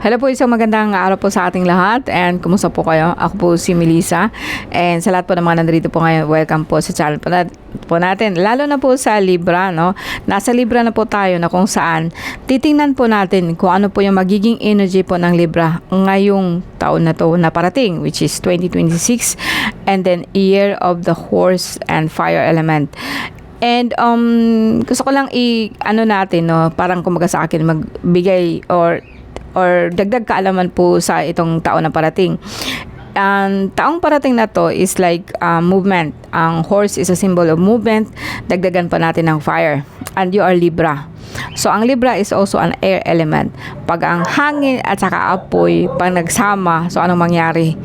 Hello po, isang magandang araw po sa ating lahat, and kumusta po kayo? Ako po si Melissa, and sa lahat po ng mga nandito po ngayon, welcome po sa channel po natin, lalo na po sa Libra, no? Nasa Libra na po tayo na kung saan titingnan po natin kung ano po yung magiging energy po ng Libra ngayong taon na to na parating, which is 2026, and then year of the horse and fire element. And gusto ko lang ano natin, no, parang kumaga sa akin magbigay or dagdag kaalaman po sa itong taon na parating. Ang taong parating na to is like movement. Ang horse is a symbol of movement. Dagdagan pa natin ng fire. And you are Libra. So ang Libra is also an air element. Pag ang hangin at saka apoy pag nagsama, so anong mangyari?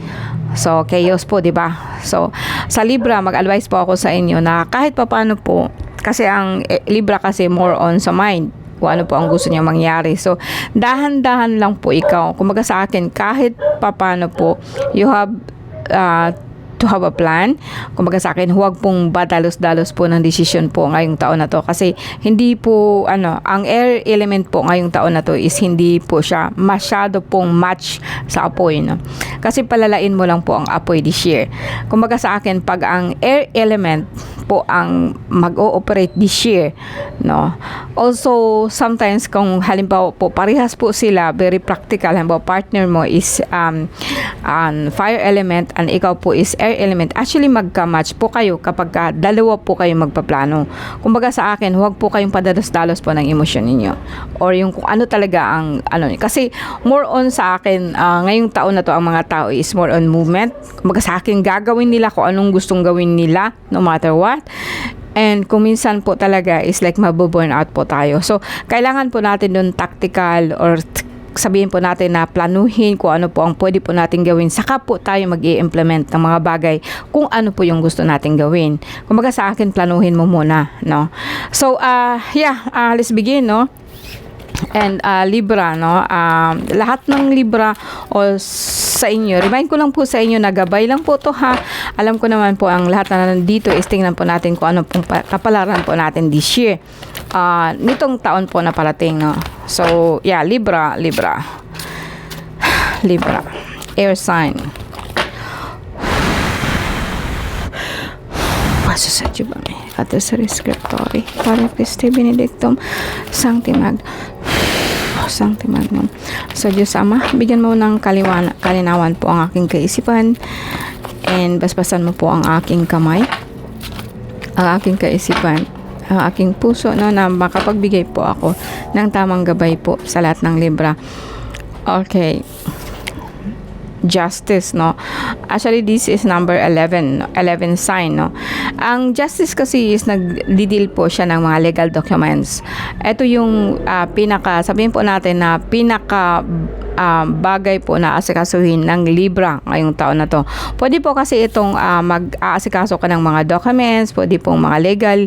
So chaos po, 'di ba? So sa Libra, mag-advise po ako sa inyo na kahit papaano po, kasi ang Libra kasi more on sa mind, kung ano po ang gusto niya mangyari. So, dahan-dahan lang po ikaw. Kumbaga sa akin, kahit papaano po, you have to have a plan. Kumbaga sa akin, huwag pong badalos-dalos po ng decision po ngayong taon na to. Kasi hindi po, ang air element po ngayong taon na to is hindi po siya masyado pong match sa apoy, no? Kasi palalain mo lang po ang apoy this year. Kumbaga sa akin, pag ang air element po ang mag-ooperate this year, no? Also, sometimes kung halimbawa po parehas po sila, very practical, halimbawa partner mo is fire element and ikaw po is air element, actually magka-match po kayo kapag dalawa po kayo magpaplano. Kumbaga sa akin, huwag po kayong padalos-dalos po ng emosyon ninyo or yung kung ano talaga ang kasi more on sa akin, ngayong taon na to ang mga tao is more on movement. Kumbaga sa akin, gagawin nila kung anong gustong gawin nila no matter what. And kung minsan po talaga is like mabuburn out po tayo. So, kailangan po natin dun tactical or sabihin po natin na planuhin kung ano po ang pwede po natin gawin. Saka po tayo mag-i-implement ng mga bagay kung ano po yung gusto natin gawin. Kumbaga sa akin, planuhin mo muna, no? So, let's begin, no? And Libra, no? Lahat ng Libra o sa inyo, remind ko lang po sa inyo na gabay lang po to, ha. Alam ko naman po ang lahat na nandito is tingnan po natin kung ano pong kapalaran po natin this year, nitong taon po na parating, no? So Libra, air sign. Paso sa Jubame at sa Scriptori para Christi Benedictum Sancti Magnum. So Diyos Ama, bigyan mo ng kalinawan po ang aking kaisipan, and basbasan mo po ang aking kamay, ang aking kaisipan, ang aking puso, no, na makapagbigay po ako ng tamang gabay po sa lahat ng Libra. Okay. Justice, no? Actually, this is number 11 sign, no? Ang justice kasi is nagdidil po siya ng mga legal documents. Ito yung sabihin po natin na bagay po na asikasuhin ng Libra ngayong taon na to. Pwede po kasi itong mag-aasikaso ka ng mga documents, pwede pong mga legal,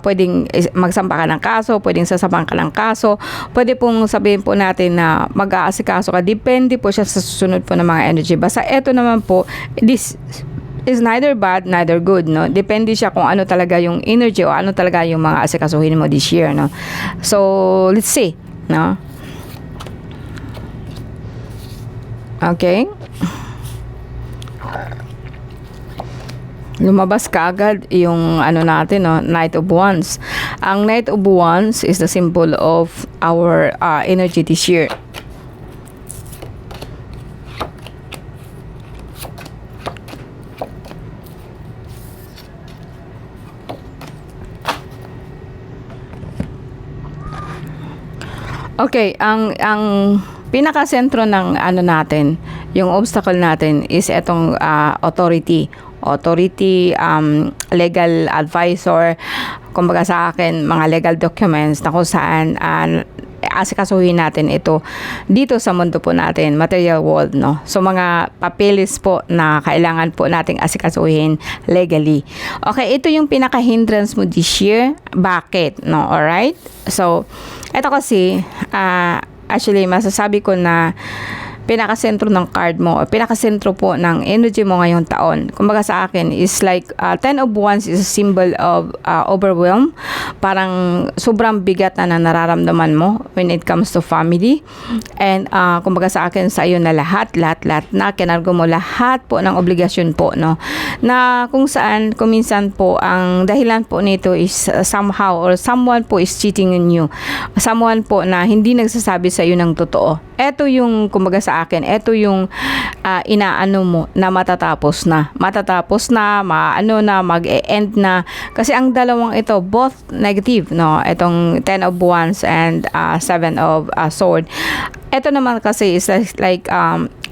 pwedeng magsampa ka ng kaso, pwedeng sasampang ka ng kaso, pwede pong sabihin po natin na mag-aasikaso ka. Depende po siya sa susunod po ng mga energy. Basta ito naman po, this is neither bad, neither good, no? Depende siya kung ano talaga yung energy o ano talaga yung mga asikasuhin mo this year, no? So, let's see, no? Okay. Lumabas ka agad yung natin, no? Knight of Wands. Ang Knight of Wands is the symbol of our energy this year. Okay, ang pinaka-sentro ng natin, yung obstacle natin is etong authority, legal advisor, kumbaga sa akin, mga legal documents na kung saan asikasuhin natin ito dito sa mundo po natin, material world, no? So mga papeles po na kailangan po nating asikasuhin legally. Okay, ito yung pinaka-hindrance mo this year. Bakit? No? Alright? So, ito kasi, actually, masasabi ko na pinakasentro ng card mo, o pinakasentro po ng energy mo ngayong taon. Kumbaga sa akin is like 10 of Wands is a symbol of overwhelm. Parang sobrang bigat na nararamdaman mo when it comes to family. And kumbaga sa akin, sa iyo na lahat na kinargo mo lahat po ng obligasyon po, no, na kung saan kuminsan po ang dahilan po nito is somehow or someone po is cheating on you, someone po na hindi nagsasabi sa iyo ng totoo. Ito yung kumbaga sa akin, ito yung inaano mo na matatapos na, maano na, mag-end na, kasi ang dalawang ito both negative, no, itong 10 of Wands and 7 of Sword. Ito naman kasi is like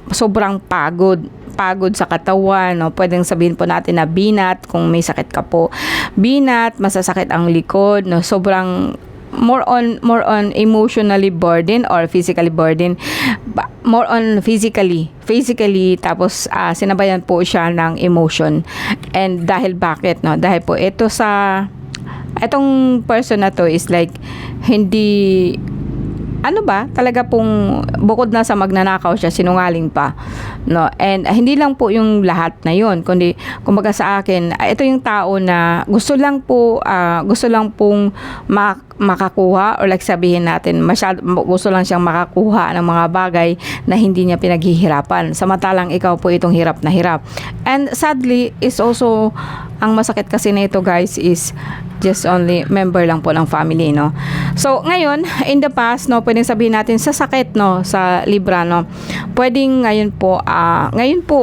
sobrang pagod sa katawan, no? Pwedeng sabihin po natin na binat, kung may sakit ka po, binat, masasakit ang likod, no? Sobrang more on emotionally burden or physically burden, more on physically, tapos sinabayan po siya ng emotion. And dahil bakit, no, dahil po itong person na to is like hindi talaga pong bukod na sa magnanakaw siya, sinungaling pa, no. And hindi lang po yung lahat na yun, kundi kumbaga sa akin, ito yung tao na gusto lang pong makakuha, or like sabihin natin, gusto lang siyang makakuha ng mga bagay na hindi niya pinaghihirapan, samantalang ikaw po itong hirap na hirap. And sadly is also, ang masakit kasi nito guys is just only member lang po ng family, no. So ngayon, in the past, no, pwedeng sabihin natin sa sakit, no, sa Libra, no, pwedeng ngayon po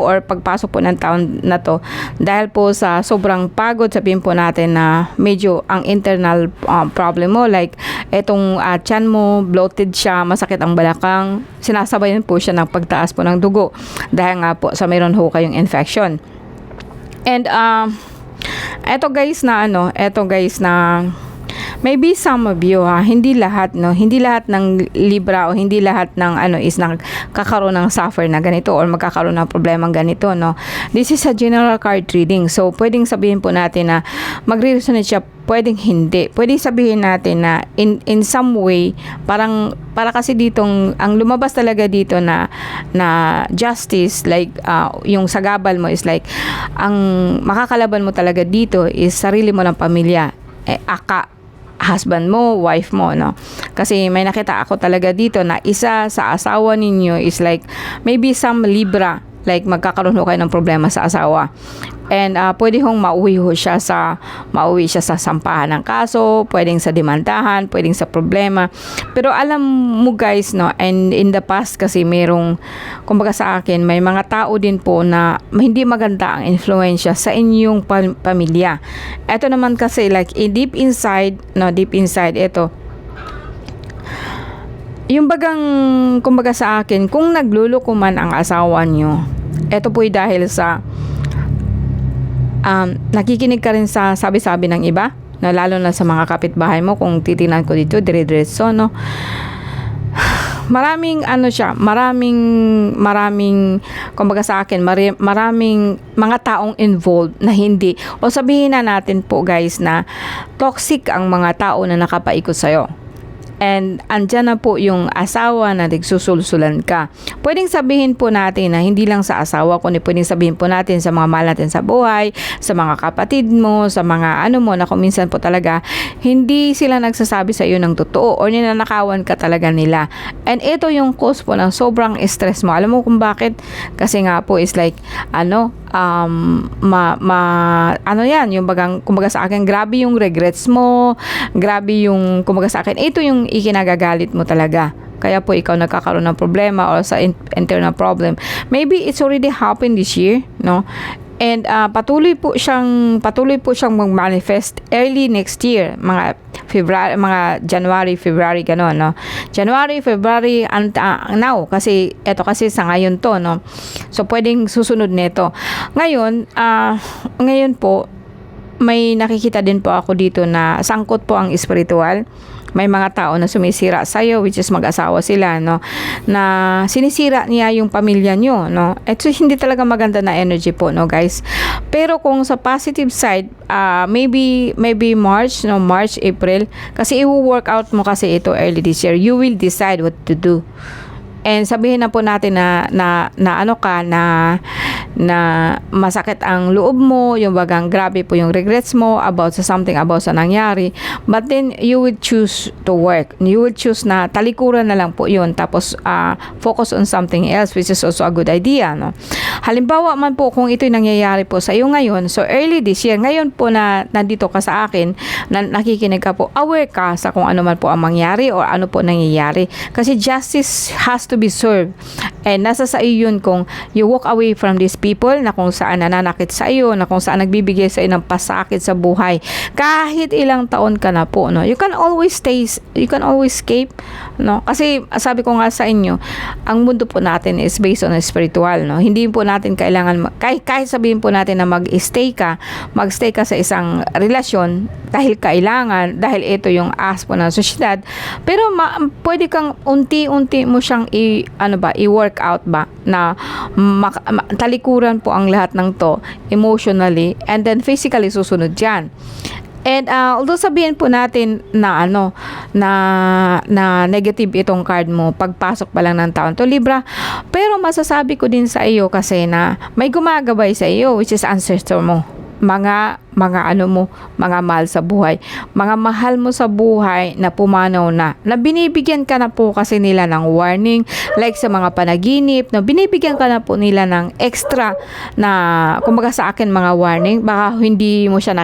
or pagpasok po ng taon na to, dahil po sa sobrang pagod, sabihin po natin na medyo ang internal problem mo, like etong tiyan mo, bloated siya, masakit ang balakang, sinasabayan po siya ng pagtaas po ng dugo dahil nga po sa mayroon ho kayong infection. And eto guys na maybe some of you, hindi lahat, no, hindi lahat ng Libra o hindi lahat ng is nakakaroon ng suffer na ganito or magkakaroon ng problema ganito, no. This is a general card reading, so pwedeng sabihin po natin na magre-resonate siya, pwedeng hindi. Pwedeng sabihin natin na in some way, para kasi ditong ang lumabas talaga dito na justice, like yung sagabal mo is like ang makakalaban mo talaga dito is sarili mo ng pamilya, husband mo, wife mo, no. Kasi may nakita ako talaga dito na isa sa asawa ninyo is like maybe some Libra, like magkakaroon ho kayo ng problema sa asawa. And pwede hong mauwi siya sa sampahan ng kaso, pwedeng sa demandahan, pwedeng sa problema. Pero alam mo guys, no, and in the past kasi merong, kumbaga sa akin, may mga tao din po na hindi maganda ang influensya sa inyong pamilya. Ito naman kasi like deep inside ito, yung bagang, kumbaga sa akin, kung nagluluko man ang asawa nyo, ito po'y dahil sa nakikinig ka rin sa sabi-sabi ng iba, na lalo na sa mga kapitbahay mo. Kung titingnan ko dito, dire-diretso, no, maraming kumbaga sa akin, maraming mga taong involved na hindi, o sabihin na natin po guys na toxic ang mga tao na nakapaikot sa'yo. And andyan na po yung asawa na nagsusulsulan ka. Pwedeng sabihin po natin na hindi lang sa asawa, kundi pwedeng sabihin po natin sa mga mahal natin sa buhay, sa mga kapatid mo, sa mga mo na kung minsan po talaga hindi sila nagsasabi sa iyo ng totoo or ninanakawan ka talaga nila. And ito yung cause po ng sobrang stress mo. Alam mo kung bakit? Kasi nga po is like yan, yung kumbaga sa akin, grabe yung regrets mo, grabe yung kumbaga sa akin, ito yung ikinagagalit mo talaga. Kaya po ikaw nagkakaroon ng problema or sa internal problem. Maybe it's already happened this year, no? And patuloy po siyang mag-manifest early next year, mga February, mga January, February, gano'n, no? January, February, now, kasi eto kasi sa ngayon to, no? So pwedeng susunod nito. Ngayon po, may nakikita din po ako dito na sangkot po ang spiritual. May mga tao na sumisira sa'yo, which is mag-asawa sila, no, na sinisira niya yung pamilya nyo, no. Ito hindi talaga maganda na energy po, no guys. Pero kung sa positive side, maybe March, April, kasi i-work out mo kasi ito early this year. You will decide what to do. And sabihin na po natin na ano ka, na masakit ang loob mo, yung bagang grabe po yung regrets mo about sa something, about sa nangyari, but then you would choose to work. You would choose na talikuran na lang po yun, tapos focus on something else, which is also a good idea, no? Halimbawa man po kung ito'y nangyayari po sa iyo ngayon, so early this year, ngayon po na nandito ka sa akin, na nakikinig ka po, aware ka sa kung ano man po ang mangyari or ano po nangyayari. Kasi justice has to be served. And nasa sa iyo yun kung you walk away from these people na kung saan nananakit sa iyo, na kung saan nagbibigay sa iyo ng pasakit sa buhay. Kahit ilang taon ka na po, no? You can always escape, no? Kasi sabi ko nga sa inyo, ang mundo po natin is based on a spiritual, no? Hindi po natin kailangan, kahit sabihin po natin na magstay ka sa isang relasyon dahil kailangan, dahil ito yung ask po ng sosyedad, pero pwede kang unti-unti mo siyang i-work out ba na talikuran po ang lahat ng to emotionally and then physically susunod yan. And although sabihin po natin na na negative itong card mo pagpasok pa lang ng taon to Libra, pero masasabi ko din sa iyo kasi na may gumagabay sa iyo, which is ancestor mo, mga mahal sa buhay, mga mahal mo sa buhay na pumanaw na binibigyan ka na po kasi nila ng warning, like sa mga panaginip, na binibigyan ka na po nila ng extra na, kumbaga sa akin, mga warning. Baka hindi mo siya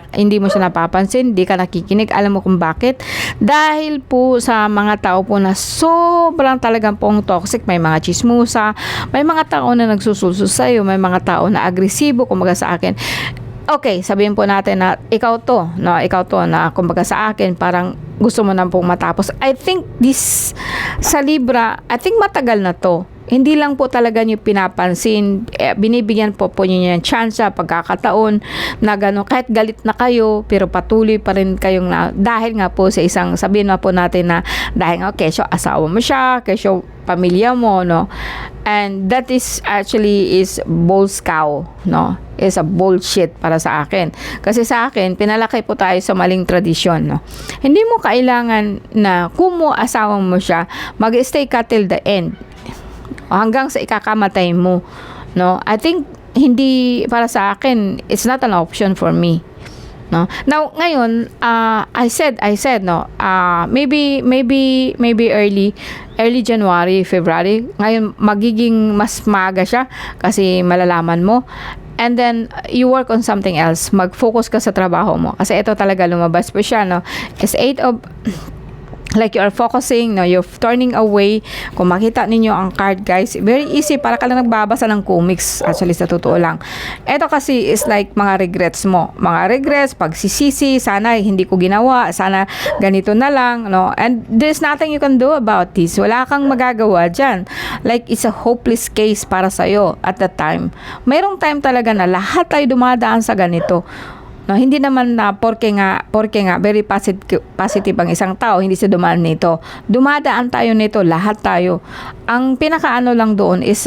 napapansin, hindi ka nakikinig. Alam mo kung bakit? Dahil po sa mga tao po na sobrang talagang pong toxic, may mga chismusa, may mga tao na nagsusulso sa'yo, may mga tao na agresibo, kumbaga sa akin. Okay, sabihin po natin na ikaw to na kumbaga sa akin parang gusto mo nang pong matapos. I think this sa Libra, I think matagal na to. Hindi lang po talaga niyo pinapansin, binibigyan po niyo yung chance, pagkakataon na gano'n, kahit galit na kayo, pero patuloy pa rin kayong dahil nga po sa isang, sabihin na po natin na dahil nga, kesyo asawa mo siya, kesyo pamilya mo, no? And that is actually is bullscow, no? Is a bullshit para sa akin. Kasi sa akin, pinalaki po tayo sa maling tradisyon, no? Hindi mo kailangan na kung mo asawa mo siya, mag-stay ka till the end. Hanggang sa ikakamatay mo, no? I think hindi, para sa akin, it's not an option for me, no? Now ngayon, I said no, maybe early January, February, ngayon magiging mas maaga siya kasi malalaman mo. And then, you work on something else. Mag-focus ka sa trabaho mo. Kasi ito talaga lumabas po siya, no? It's 8 of like you are focusing, no, you're turning away. Kung makita ninyo ang card, guys, very easy, para ka lang nagbabasa ng comics, actually, sa totoo lang. Ito kasi is like mga regrets mo, pagsisisi, sana hindi ko ginawa, sana ganito na lang, no, and there's nothing you can do about this. Wala kang magagawa dyan. Like, it's a hopeless case para sa'yo at that time. Mayroong time talaga na lahat tayo dumadaan sa ganito. No, hindi naman na porke nga very positive ang isang tao, hindi siya dumaan nito. Dumadaan tayo nito, lahat tayo. Ang pinakaano lang doon is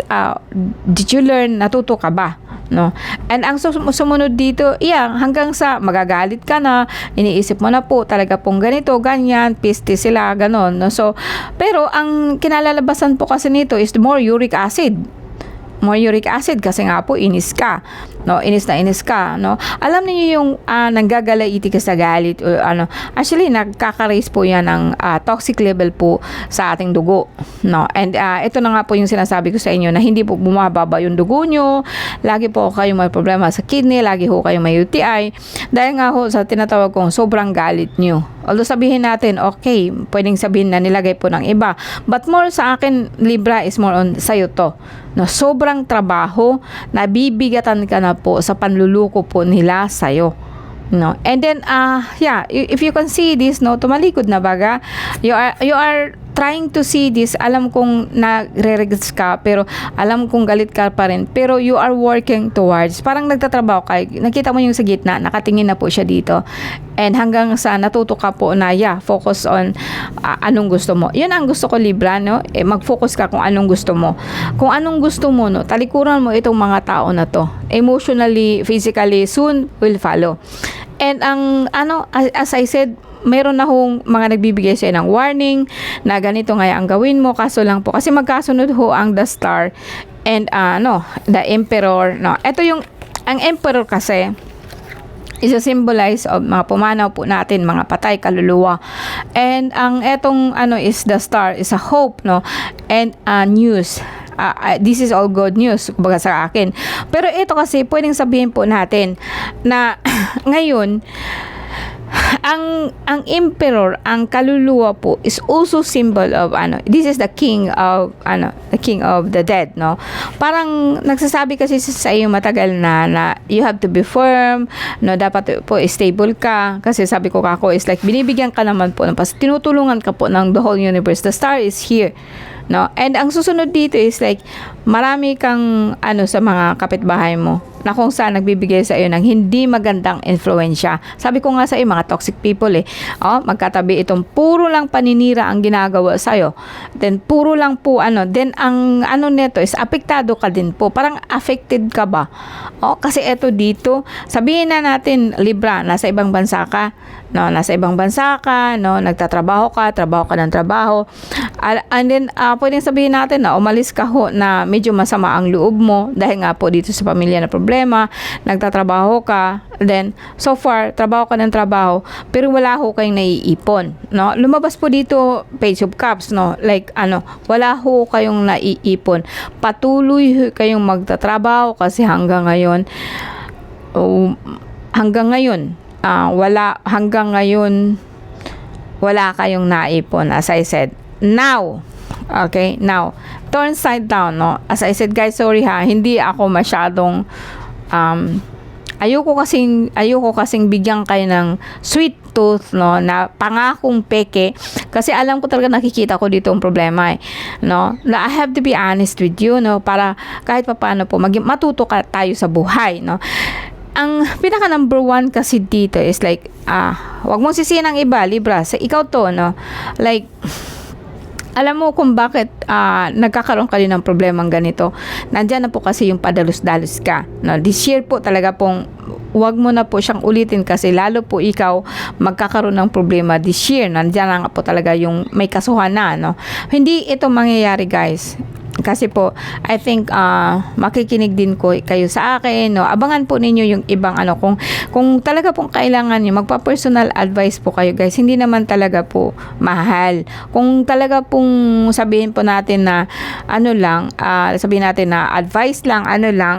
did you learn, natuto ka ba? No? And ang sumunod dito, hanggang sa magagalit ka na, iniisip mo na po talaga pong ganito, ganyan, piste sila, ganon. No? So, pero ang kinalalabasan po kasi nito is more uric acid kasi nga po inis ka, no, inis ka, no. Alam niyo yung nanggagalaiti ka sa galit o actually nagkaka-raise po yan ng toxic level po sa ating dugo, no. And ito na nga po yung sinasabi ko sa inyo na hindi po bumababa yung dugo nyo, lagi po kayong may problema sa kidney, lagi po kayong may UTI dahil nga ho sa tinatawag kong sobrang galit nyo. Although sabihin natin, okay, pwedeng sabihin na nilagay po ng iba, but more sa akin, Libra, is more on sa'yo to, no. Sobrang trabaho, nabibigatan ka na po sa panluluko po nila sa'yo, no. And then if you can see this, no, tumalikod na baga, you are trying to see this. Alam kong nagre-regrets ka, pero alam kong galit ka pa rin, pero you are working towards, parang nagtatrabaho ka, nakita mo yung sa gitna, nakatingin na po siya dito, and hanggang sa natuto ka po na focus on anong gusto mo. Yun ang gusto ko, Libra, no? Mag-focus ka kung anong gusto mo. Kung anong gusto mo, no, talikuran mo itong mga tao na to. Emotionally, physically, soon will follow. And as I said, mayroon na hong mga nagbibigay sa'yo ng warning na ganito nga ang gawin mo, kaso lang po kasi magkasunod ho ang the Star and the Emperor, no. Ito yung ang Emperor kasi is a symbolize of mga pumanaw po natin, mga patay, kaluluwa. And ang etong is the Star is a hope, no, and news. This is all good news kumbaga sa akin. Pero ito kasi pwedeng sabihin po natin na ngayon ang emperor, ang kaluluwa po is also symbol of this is the king of the dead, no. Parang nagsasabi kasi sa iyo matagal na you have to be firm, no, dapat po stable ka kasi sabi ko kako is like binibigyan ka naman po tinutulungan ka po ng the whole universe. The Star is here, no. And ang susunod dito is like marami kang sa mga kapitbahay mo na kung saan nagbibigay sa iyo ng hindi magandang influensya. Sabi ko nga sa iyo, mga toxic people magkatabi itong puro lang paninira ang ginagawa sa iyo. Then puro lang po then ang neto is apektado ka din po. Parang affected ka ba? Kasi eto dito, sabihin na natin Libra, nasa ibang bansa ka, no, nasa ibang bansa ka, no, nagtatrabaho ka, trabaho ka ng trabaho. And then pwedeng sabihin natin na umalis ka ho na medyo masama ang loob mo dahil nga po dito sa pamilya na problema, nagtatrabaho ka, then so far trabaho ka ng trabaho pero wala ho kayong naiipon, no. Lumabas po dito Page of Cups, no, like wala ho kayong naiipon. Patuloy kayong magtatrabaho kasi hanggang ngayon wala kayong naipon, as I said. Now, turn side down, no. As I said guys, sorry hindi ako masyadong ayoko kasing bigyan kayo ng sweet tooth, no, na pangakong peke kasi alam ko talaga, nakikita ko dito ang problema no. I have to be honest with you, no, para kahit papaano po matuto tayo sa buhay, no. Ang pinaka number one kasi dito is like wag mong sisihin ang iba, Libra, sa ikaw to, no. Like alam mo kung bakit nagkakaroon ka din ng problemang ganito. Nandiyan na po kasi yung padalos-dalos ka, no. This year po talaga pong wag mo na po siyang ulitin kasi lalo po ikaw magkakaroon ng problema this year. Nandiyan na nga po talaga yung may kasuhan na, no. Hindi ito mangyayari guys kasi po I think makikinig din kayo sa akin, no. Abangan po ninyo yung ibang kung talaga pong kailangan niyo magpa-personal advice po kayo guys. Hindi naman talaga po mahal. Kung talaga pong sabihin po natin na sabihin natin na advice lang,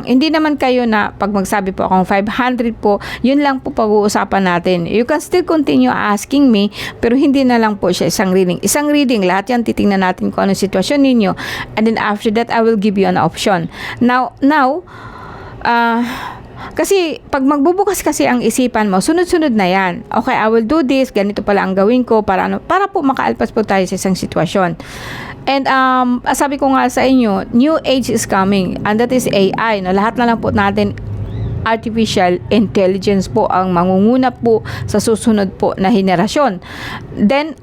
hindi naman kayo na pag magsabi po akong 500 po, yun lang po pag-uusapan natin. You can still continue asking me pero hindi na lang po siya isang reading. Lahat yan titingnan natin kung anong sitwasyon ninyo, and then after that I will give you an option. Now kasi pag magbubukas kasi ang isipan mo, sunod-sunod na yan. Okay, I will do this, ganito pala ang gawin ko para po makaalpas po tayo sa isang sitwasyon. And sabi ko nga sa inyo, new age is coming, and that is AI, no. Lahat na lang po natin artificial intelligence po ang mangunguna po sa susunod po na henerasyon. Then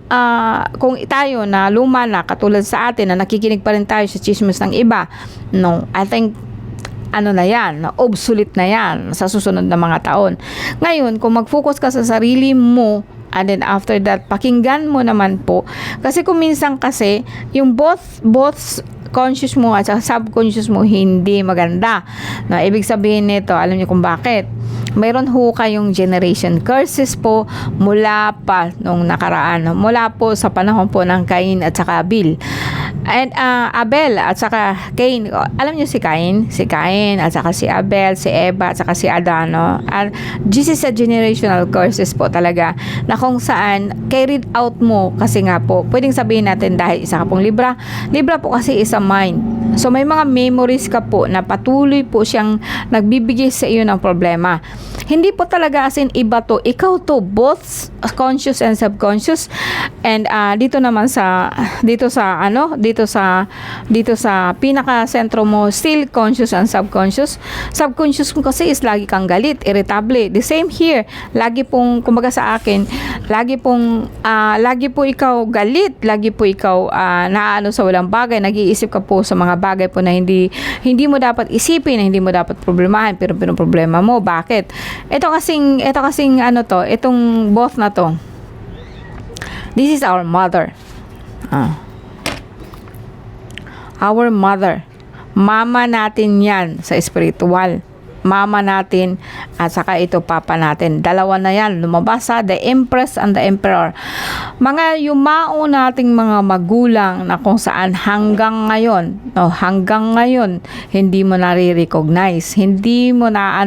kung tayo na luma na katulad sa atin na nakikinig pa rin tayo sa chismis ng iba, no, I think na yan, obsolete na yan sa susunod na mga taon. Ngayon, kung mag-focus ka sa sarili mo, and then after that pakinggan mo naman po, kasi kung minsan kasi yung both conscious mo at subconscious mo hindi maganda. No, ibig sabihin nito, alam niyo kung bakit? Mayroon ho kayong generation curses po mula pa nung nakaraan, mula po sa panahon po ng Cain at saka Abel. And Abel at saka Cain, alam niyo si Cain at saka si Abel, si Eva at saka si Adan, no? And this is a generational curses po talaga na kung saan carried out mo kasi nga po, pwedeng sabihin natin dahil isa ka pong Libra po kasi is a mind. So may mga memories ka po na patuloy po siyang nagbibigay sa iyo ng problema. Hindi po talaga as in iba to, ikaw to, both conscious and subconscious. And dito sa pinaka sentro mo, still conscious and subconscious. Subconscious mo kasi is lagi kang galit, irritable. The same here, lagi pong kumbaga sa akin, lagi po ikaw galit, lagi po ikaw naano sa walang bagay, nag-iisip ka po sa mga bagay po na hindi mo dapat isipin, na hindi mo dapat problemahin, pero problema mo. Bakit? Ito kasing itong both na to. This is our mother. Our mother. Mama natin yan sa spiritual. Mama natin at saka ito papa natin. Dalawa na yan. Lumabas sa the Empress and the Emperor. Mga yumao nating mga magulang na kung saan hanggang ngayon, hindi mo nare-recognize. Hindi mo na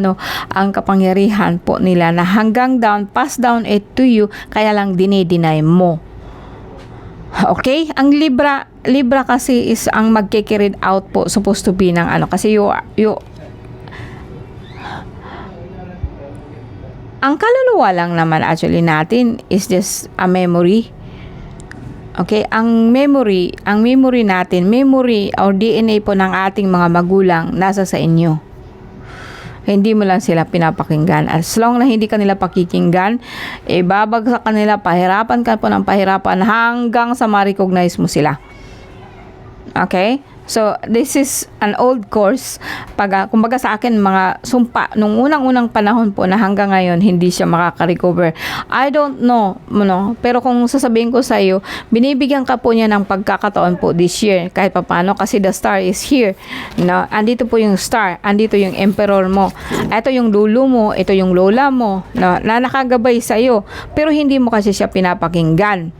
ang kapangyarihan po nila na hanggang down, pass down it to you, kaya lang dinideny mo. Okay? Ang Libra kasi is ang magke-carried out po, supposed to be ng kasi you ang kaluluwa lang naman actually natin is just a memory. Okay, ang memory natin, memory or DNA po ng ating mga magulang nasa sa inyo. Hindi mo lang sila pinapakinggan. As long na hindi ka nila pakikinggan, babagsak ka nila, pahirapan ka po ng pahirapan hanggang sa ma-recognize mo sila. Okay? So, this is an old course. Kumbaga sa akin, mga sumpa, nung unang-unang panahon po na hanggang ngayon, hindi siya makaka-recover. I don't know, pero kung sasabihin ko sa iyo, binibigyan ka po niya ng pagkakataon po this year, kahit papano, kasi the star is here. Andito po yung star, andito yung emperor mo. Ito yung lulu mo, ito yung lola mo, na nakagabay sa iyo, pero hindi mo kasi siya pinapakinggan.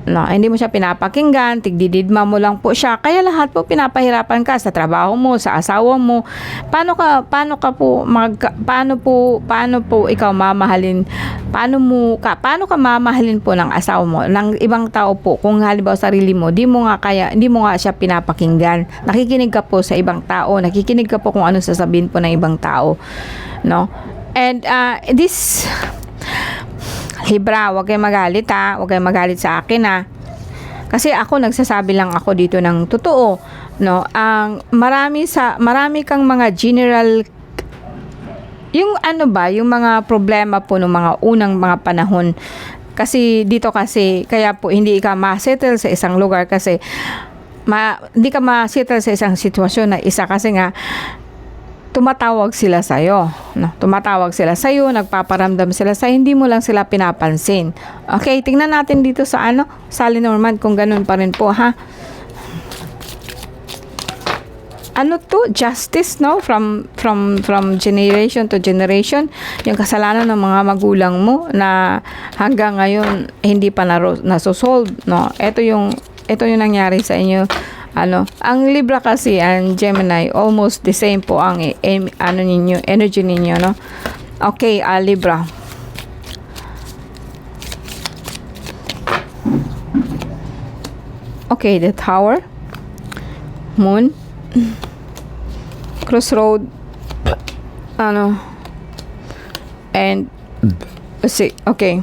Hindi mo siya pinapakinggan, tigdididma mo lang po siya, kaya lahat po pinapahirapan ka sa trabaho mo, sa asawa mo. Paano po ikaw mamahalin, paano ka mamahalin po ng asawa mo, ng ibang tao po, kung halimbawa sarili mo, hindi mo nga siya pinapakinggan, nakikinig ka po sa ibang tao, nakikinig ka po kung ano sasabihin po ng ibang tao, and this Libra, huwag kayong magalit huwag kayong magalit sa akin kasi ako nagsasabi lang ako dito ng totoo, ang marami kang mga general, yung yung mga problema po ng mga unang mga panahon, kasi dito kasi kaya po hindi ka ma-settle sa isang lugar kasi hindi ka ma-settle sa isang sitwasyon na isa kasi nga tumatawag sila sa'yo. Tumatawag sila sa'yo, nagpaparamdam sila sa'yo, hindi mo lang sila pinapansin. Okay, tingnan natin dito sa sa Lenormand kung ganun pa rin po, justice, from generation to generation, yung kasalanan ng mga magulang mo na hanggang ngayon hindi pa nasosolve, ito yung nangyari sa inyo. Ang Libra kasi and Gemini almost the same po ang energy ninyo, Okay, Libra. Okay, the Tower, Moon, Crossroad, and let's see. Okay.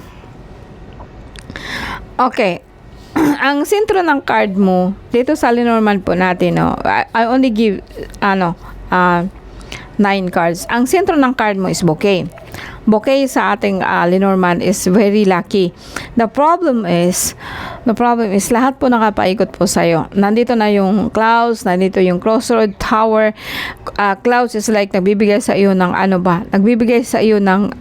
Ang sentro ng card mo dito sa Lenormand po natin, I only give 9 cards. Ang sentro ng card mo is bouquet. Bouquet sa ating Lenormand is very lucky. The problem is lahat po nakapaikot po sa'yo. Nandito na yung clouds, nandito yung crossroad, tower. Clouds is like nagbibigay sa iyo ng nagbibigay sa iyo ng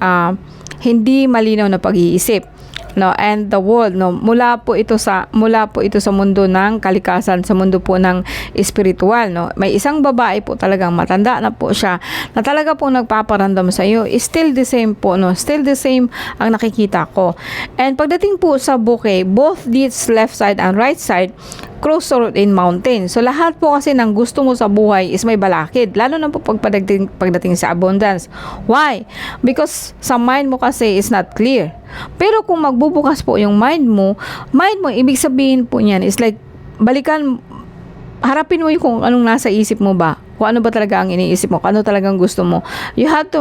hindi malinaw na pag-iisip. And the world, mula po ito sa mundo ng kalikasan, sa mundo po ng espiritual, may isang babae po talagang matanda na po siya, na talaga po nagpaparamdam sa iyo. Still the same po, still the same ang nakikita ko. And pagdating po sa bouquet, both this left side and right side, crossroad in mountain. So lahat po kasi ng gusto mo sa buhay is may balakid, lalo na po pagdating sa abundance. Why? Because sa mind mo kasi is not clear. Pero kung magbubukas po yung mind mo, ibig sabihin po niyan is like, harapin mo yung kung anong nasa isip mo ba, kung ano ba talaga ang iniisip mo, kung ano talagang gusto mo. You have to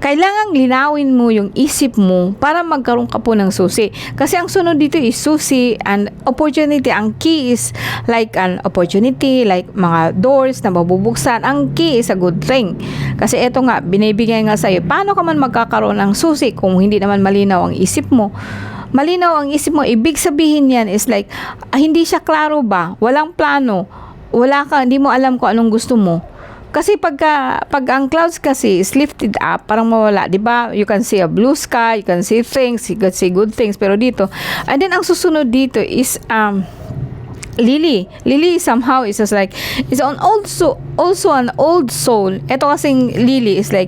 kailangang linawin mo yung isip mo para magkaroon ka po ng susi. Kasi ang sunod dito is susi and opportunity. Ang key is like an opportunity, like mga doors na mabubuksan. Ang key is a good thing. Kasi eto nga, binibigay nga sa'yo. Paano ka man magkakaroon ng susi kung hindi naman malinaw ang isip mo? Malinaw ang isip mo, ibig sabihin yan is like, hindi siya klaro ba? Walang plano. Hindi mo alam kung anong gusto mo. Kasi pag ang clouds kasi is lifted up, parang mawala, di ba? You can see a blue sky, you can see things, you can see good things, pero dito, and then ang susunod dito is, Lily somehow is just like, is on also an old soul. Ito kasing Lily is like,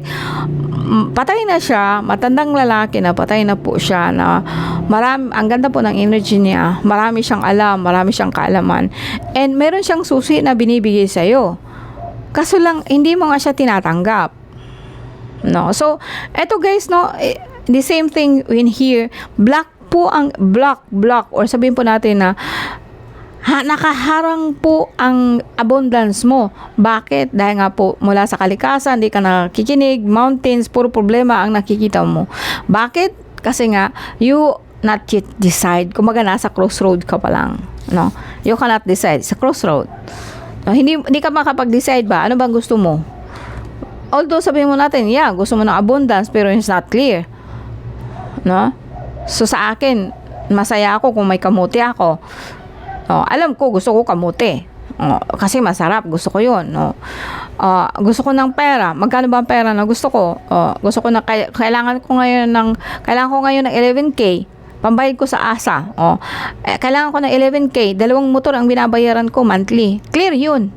patay na siya, matandang lalaki na, patay na po siya, na marami, ang ganda po ng energy niya, marami siyang alam, marami siyang kaalaman, and meron siyang susi na binibigay sa'yo. Kaso lang, hindi mo nga siya tinatanggap. No? So, eto guys, no, the same thing in here, black po ang, black, or sabihin po natin na, nakaharang po ang abundance mo. Bakit? Dahil nga po mula sa kalikasan, hindi ka nakikinig, mountains, puro problema ang nakikita mo. Bakit? Kasi nga, you not yet decide. Kumaga nasa crossroad ka pa lang. No? You cannot decide. Sa crossroad. No? Hindi ka makapag-decide ba? Ano bang gusto mo? Although sabihin mo natin, yeah, gusto mo ng abundance, pero it's not clear. No? So sa akin, masaya ako kung may kamuti ako. Alam ko, gusto ko kamuti. Kasi masarap, gusto ko yun. Gusto ko ng pera. Magkano ba ang pera na gusto ko? Gusto ko na, kailangan ko ngayon ng 11K. Pambayad ko sa ASA. Kailangan ko ng 11K. 2 motor ang binabayaran ko monthly. Clear yun.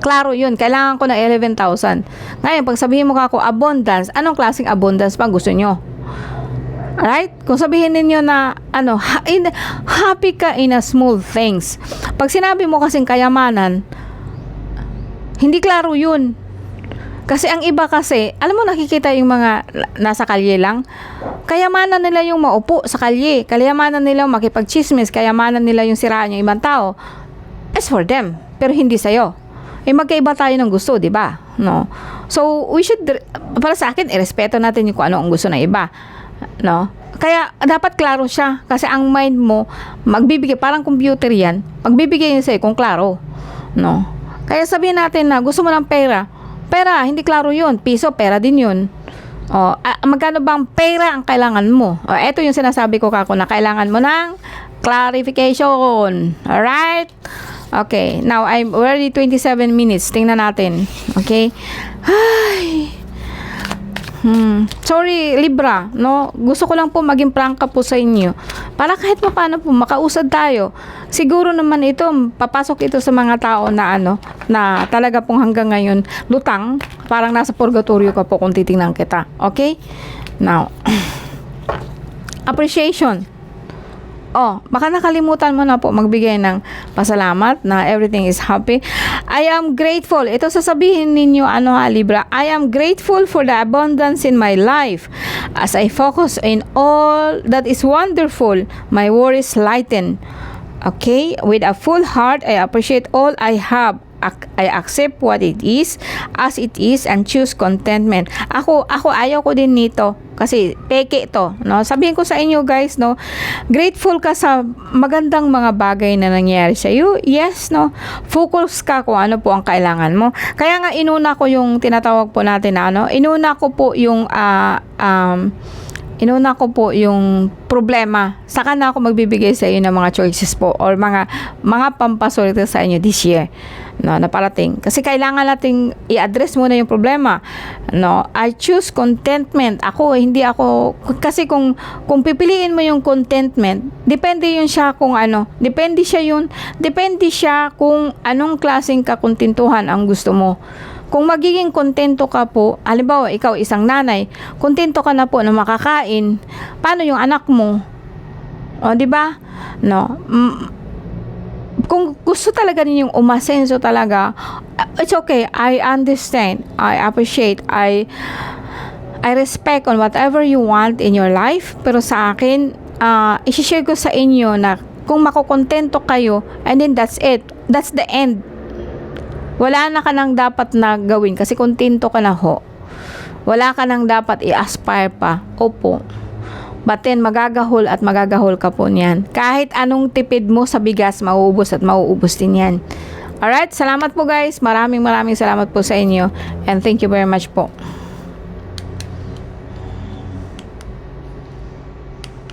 Klaro yun. Kailangan ko ng 11,000. Ngayon, pag sabihin mo ka ako, abundance, anong klaseng abundance pa gusto nyo? Alright? Kung sabihin ninyo na happy ka in a small things. Pag sinabi mo kasing kayamanan, hindi klaro yun. Kasi ang iba kasi, alam mo, nakikita yung mga nasa kalye lang. Kayamanan nila yung maupo sa kalye. Kayamanan nila yung makipagchismis. Kayamanan nila yung siraan yung ibang tao. It's for them. Pero hindi sa'yo. Magkaiba tayo ng gusto, di ba? No? So, we should, para sa akin, irespeto natin yung kung ano ang gusto ng iba. No? Kaya dapat klaro siya kasi ang mind mo magbibigay, parang computer yan, magbibigay yun sa'yo kung klaro. No? Kaya sabihin natin na gusto mo ng pera, hindi klaro yun, piso, pera din yun. Magkano bang pera ang kailangan mo? Ito yung sinasabi ko kako na kailangan mo ng clarification. Alright? Okay, now I'm already 27 minutes, tingnan natin. Okay? Ay, sorry Libra, no? Gusto ko lang po maging prangka po sa inyo. Para kahit paano po makausad tayo. Siguro naman ito, papasok ito sa mga tao na na talaga pong hanggang ngayon lutang, parang nasa purgatorio ka po kung titingnan kita. Okay? Now, appreciation. Baka nakalimutan mo na po magbigay ng pasalamat na everything is happy. I am grateful. Ito sasabihin ninyo, Libra, I am grateful for the abundance in my life. As I focus in all that is wonderful, my worries lighten. Okay? With a full heart, I appreciate all I have. I accept what it is as it is and choose contentment. Ako ayaw ko din nito kasi peke to, no? Sabihin ko sa inyo guys, no, grateful ka sa magandang mga bagay na nangyayari sa iyo. Yes, no, focus ka kung ano po ang kailangan mo. Kaya nga inuna ko yung tinatawag po natin na inuna ko po yung problema. Saka na ako magbibigay sa inyo ng mga choices po or mga pampasolita sa inyo this year, no, na parating. Kasi kailangan nating i-address muna yung problema, no. I choose contentment. Kasi kung pipiliin mo yung contentment, depende yun siya kung depende siya kung anong klaseng kakontentuhan ang gusto mo. Kung magiging kontento ka po, halimbawa ikaw isang nanay, kontento ka na po na makakain, paano yung anak mo? Di ba? No. Kung gusto talaga ninyong umasenso talaga, it's okay. I understand. I appreciate. I respect on whatever you want in your life. Pero sa akin, i-share ko sa inyo na kung makukontento kayo, and then that's it. That's the end. Wala na ka nang dapat na gawin kasi kontento ka na ho. Wala ka nang dapat i-aspire pa. Opo. But then, magagahol ka po niyan. Kahit anong tipid mo sa bigas, mauubos din yan. Alright? Salamat po guys. Maraming salamat po sa inyo. And thank you very much po.